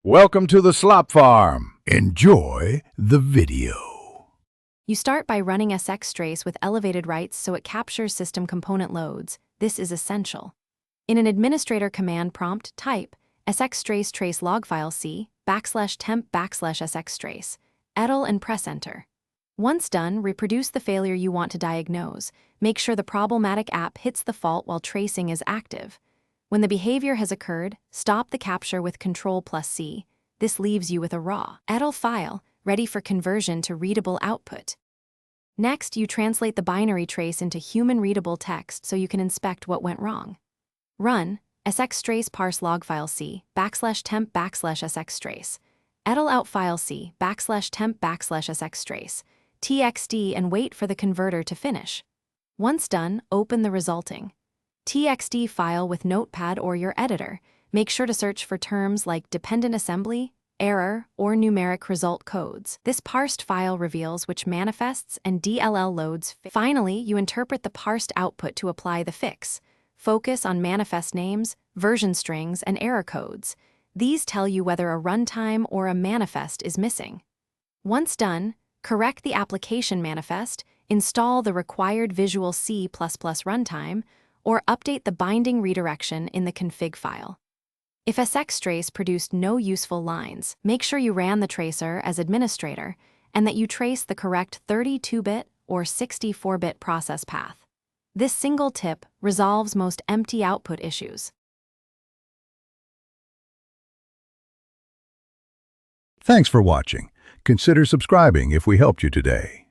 Welcome to the Slop Farm. Enjoy the video. You start by running Sxstrace with elevated writes so it captures system component loads. This is essential. In an administrator command prompt, type Sxstrace trace log file c /temp/Sxstrace, edit and press enter. Once done, reproduce the failure you want to diagnose. Make sure the problematic app hits the fault while tracing is active. When the behavior has occurred, stop the capture with Ctrl+C. This leaves you with a raw edit file, ready for conversion to readable output. Next, you translate the binary trace into human-readable text so you can inspect what went wrong. Run Sxstrace parse log file c /temp/Sxstrace, edit out file c /temp/Sxstrace, txt and wait for the converter to finish. Once done, open the resulting txt file with Notepad or your editor. Make sure to search for terms like dependent assembly, error, or numeric result codes. This parsed file reveals which manifests and DLL loads. Finally, you interpret the parsed output to apply the fix. Focus on manifest names, version strings, and error codes. These tell you whether a runtime or a manifest is missing. Once done, correct the application manifest, install the required Visual C++ runtime, or update the binding redirection in the config file. If Sxstrace produced no useful lines, make sure you ran the tracer as administrator and that you trace the correct 32-bit or 64-bit process path. This single tip resolves most empty output issues. Thanks for watching. Consider subscribing if we helped you today.